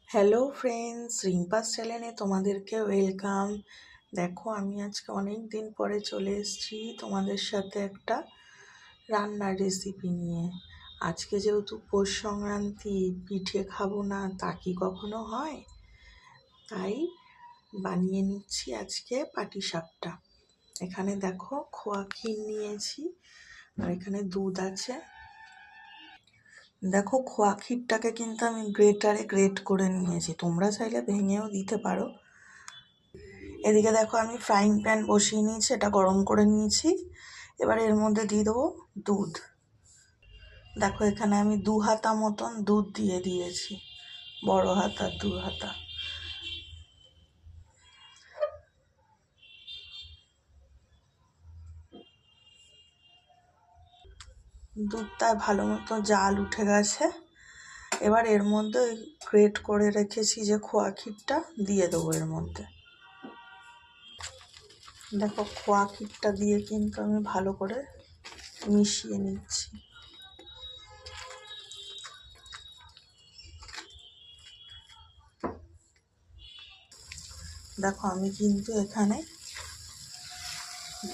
Hello friends, রিম্পাস চ্যানেলে তোমাদেরকে welcome. দেখো, আমি আজকে অনেক দিন পরে চলে এসেছি তোমাদের সাথে একটা রান্নার রেসিপি নিয়ে। আজকে যেহেতু পৌষ সংক্রান্তি, পিঠে খাবো না তা কি কখনো হয়? তাই বানিয়ে নিচ্ছি আজকে পাটিসাপটা। এখানে দেখো খোয়া ক্ষীর নিয়েছি, আর এখানে দুধ আছে। দেখো, খোয়া ক্ষীরটাকে কিন্তু আমি গ্রেটারে গ্রেট করে নিয়েছি, তোমরা চাইলে ভেঙেও দিতে পারো। এদিকে দেখো, আমি ফ্রাইং প্যান বসিয়ে নিয়েছি, এটা গরম করে নিয়েছি। এবার এর মধ্যে দিয়ে দেবো দুধ। দেখো, এখানে আমি 2 হাতা মতন দুধ দিয়ে দিয়েছি, বড় হাতা 2 হাতা। দুধটা ভালো মতো জাল উঠে গেছে। এবার এর মধ্যে গ্রেট করে রেখেছি যে খোয়া ক্ষীরটা দিয়ে দেবো এর মধ্যে। দেখো, খোয়া ক্ষীরটা দিয়ে কিন্তু আমি ভালো করে মিশিয়ে নিচ্ছি। দেখো, আমি কিন্তু এখানে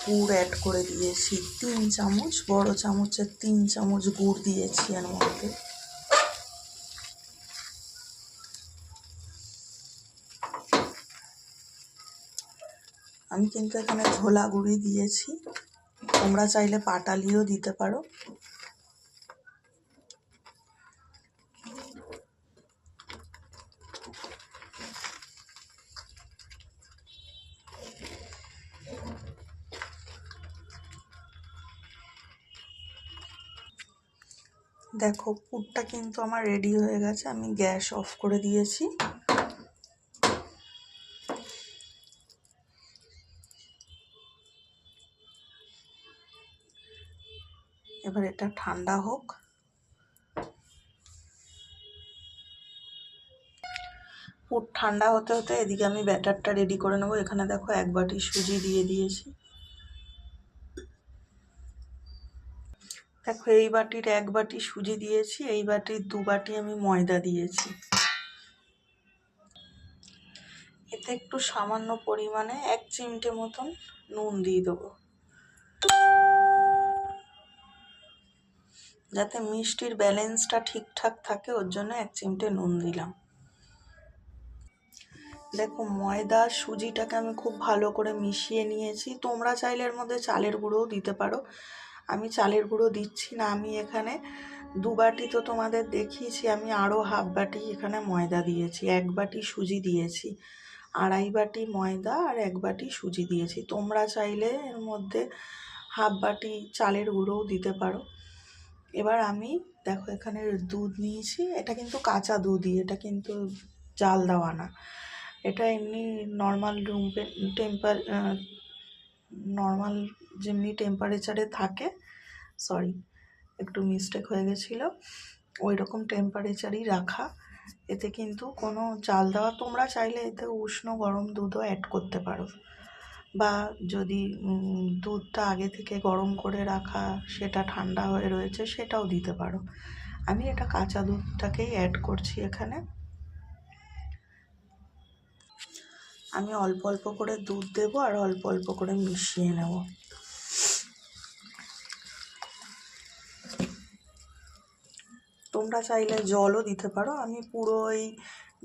গুড় অ্যাড করে দিয়েছি 3 চামচ, বড় চামচের 3 চামচ গুড় দিয়েছি এর মধ্যে। আমি কিন্তু এখানে ঝোলা গুড়ি দিয়েছি, তোমরা চাইলে পাটালিও দিতে পারো। দেখো, পুরটা কিন্তু আমার রেডি হয়ে গেছে, আমি গ্যাস অফ করে দিয়েছি। এবার এটা ঠান্ডা হোক। পুর ঠান্ডা হতে হতে এদিকে আমি ব্যাটারটা রেডি করে নেবো। এখানে দেখো 1 বাটি সুজি দিয়ে দিয়েছি। দেখো, এই বাটির 1 বাটি সুজি দিয়েছি, এই বাটির 2 বাটি আমি ময়দা দিয়েছি। এতে একটু সামান্য পরিমাণে 1 চিমটে মতন নুন দিয়ে দেবো, যাতে মিষ্টির ব্যালেন্সটা ঠিকঠাক থাকে, ওর জন্য 1 চিমটে নুন দিলাম। দেখো, ময়দা সুজিটাকে আমি খুব ভালো করে মিশিয়ে নিয়েছি। তোমরা চাইলে এর মধ্যে চালের গুঁড়োও দিতে পারো, আমি চালের গুঁড়ো দিচ্ছি না। আমি এখানে 2 বাটি তো তোমাদের দেখিয়েছি, আমি আরও হাফ বাটি এখানে ময়দা দিয়েছি, 1 বাটি সুজি দিয়েছি, 2.5 বাটি ময়দা আর 1 বাটি সুজি দিয়েছি। তোমরা চাইলে এর মধ্যে হাফ বাটি চালের গুঁড়োও দিতে পারো। এবার আমি দেখো এখানে দুধ নিয়েছি, এটা কিন্তু কাঁচা দুধই, এটা কিন্তু জাল দেওয়া না, এটা এমনি নর্মাল নর্মাল যেমনি টেম্পারেচারে থাকে, সরি একটু মিস্টেক হয়ে গেছিলো, ওই রকম টেম্পারেচারই রাখা। এতে কিন্তু কোনো জাল দেওয়া, তোমরা চাইলে এতে উষ্ণ গরম দুধও অ্যাড করতে পারো, বা যদি দুধটা আগে থেকে গরম করে রাখা সেটা ঠান্ডা হয়ে রয়েছে সেটাও দিতে পারো। আমি এটা কাঁচা দুধটাকেই অ্যাড করছি এখানে। আমি অল্প অল্প করে দুধ দেবো আর অল্প অল্প করে মিশিয়ে নেব। তোমরা চাইলে জলও দিতে পারো, আমি পুরো ওই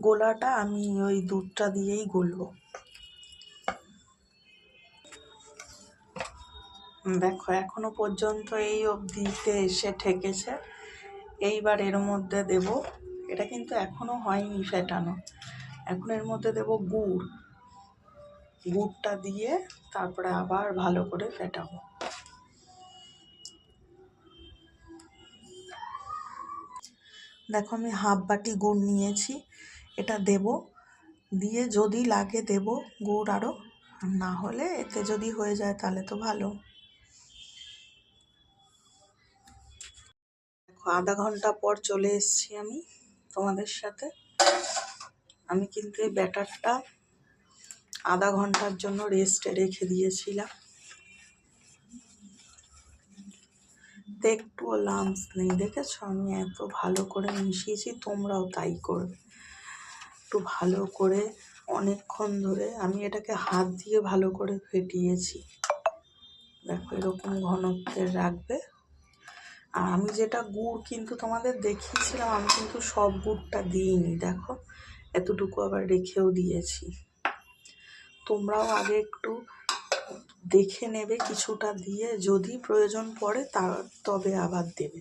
গোলাটা আমি ওই দুধটা দিয়েই গলবো। দেখো, এখনো পর্যন্ত এই অবধিতে এসে ঠেকেছে। এইবার এর মধ্যে দেব, এটা কিন্তু এখনো হয়নি ফেটানো, এখন এর মধ্যে দেব গুড়। গুড়টা দিয়ে তারপরে আবার ভালো করে ফেটাবো। দেখো, আমি হাফ বাটি গুড় নিয়েছি, এটা দেব, দিয়ে যদি লাগে দেব গুড় আরও, না হলে এতে যদি হয়ে যায় তাহলে তো ভালো। দেখো, আধা ঘন্টা পর চলে এসেছি আমি তোমাদের সাথে। আমি কিন্তু এই ব্যাটারটা আধা ঘন্টার জন্য রেস্টে রেখে দিয়েছিলাম, একটুও লাম্পস নেই, দেখেছো আমি এত ভালো করে মিশিয়েছি, তোমরাও তাই করবে। একটু ভালো করে অনেকক্ষণ ধরে আমি এটাকে হাত দিয়ে ভালো করে ফেটিয়েছি। দেখো এরকম ঘনত্বের রাখবে। আর আমি যেটা গুড় কিন্তু তোমাদের দেখিয়েছিলাম, আমি কিন্তু সব গুড়টা দিইনি, দেখো এতটুকু আবার রেখেও দিয়েছি। তোমরাও আগে একটু দেখে নেবে কিছুটা দিয়ে, যদি প্রয়োজন পড়ে তবে আবার দেবে,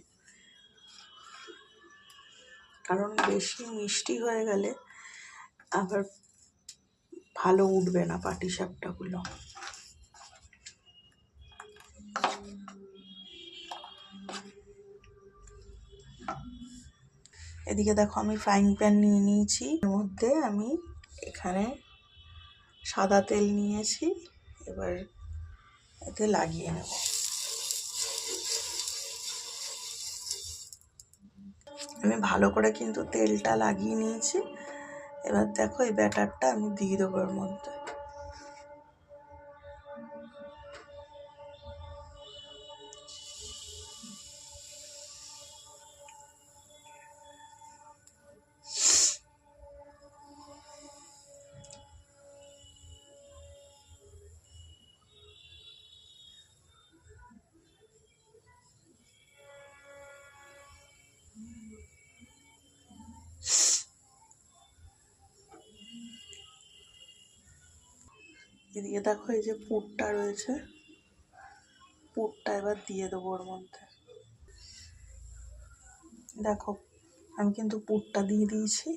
কারণ বেশি মিষ্টি হয়ে গেলে আবার ভালো উঠবে না পাটিসাপটাগুলো। এদিকে দেখো আমি ফ্রাইং প্যান নিয়ে নিয়েছি, এর মধ্যে আমি এখানে সাদা তেল নিয়েছি, এবার এতে লাগিয়ে নেব। আমি ভালো করে কিন্তু তেলটা লাগিয়ে নিয়েছি। এবার দেখো এই ব্যাটারটা আমি দিয়ে দেবো এর মধ্যে। এদিকে দেখো এই যে পুরটা রয়েছে, পুরটা এবার দিয়ে দেবো ওর মধ্যে। দেখো আমি কিন্তু পুরটা দিয়ে দিয়েছি।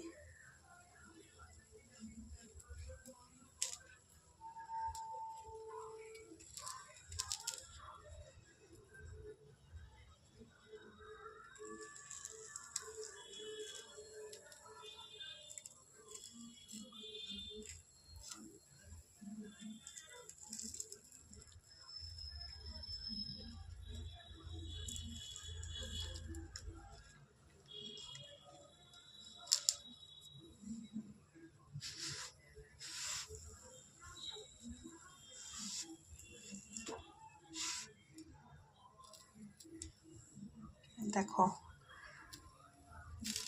দেখো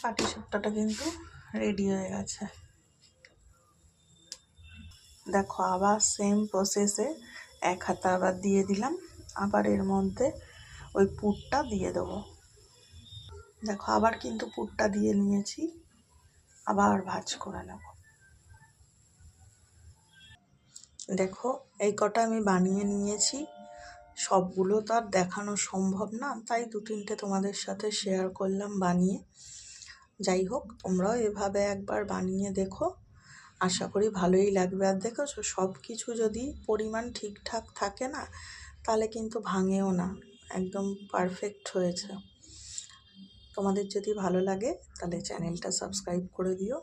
পাটিসাপটাটা কিন্তু রেডি হয়ে গেছে। দেখো আবার সেম প্রসেসে এক হাতা আবার দিয়ে দিলাম, আবার এর মধ্যে ওই পুরটা দিয়ে দেবো। দেখো আবার কিন্তু পুরটা দিয়ে নিয়েছি, আবার ভাঁজ করে নেব। দেখো এই কটা আমি বানিয়ে নিয়েছি, সবগুলো তো আর দেখানো সম্ভব না, তাই দু তিনটে তোমাদের সাথে শেয়ার করলাম বানিয়ে। যাই হোক তোমরাও এভাবে একবার বানিয়ে দেখো, আশা করি ভালোই লাগবে। আর দেখেছো সব কিছু যদি পরিমাণ ঠিকঠাক থাকে না, তাহলে কিন্তু ভাঙেও না, একদম পারফেক্ট হয়েছে। তোমাদের যদি ভালো লাগে তাহলে চ্যানেলটা সাবস্ক্রাইব করে দিও।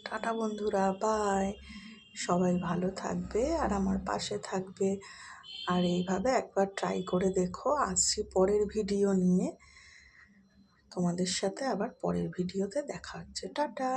টাটা বন্ধুরা, বাই। সবাই ভালো থাকবে আর আমার পাশে থাকবে, আর এইভাবে একবার ট্রাই করে দেখো। আসছি পরের ভিডিও নিয়ে, তোমাদের সাথে আবার পরের ভিডিওতে দেখা হচ্ছে। টাটা।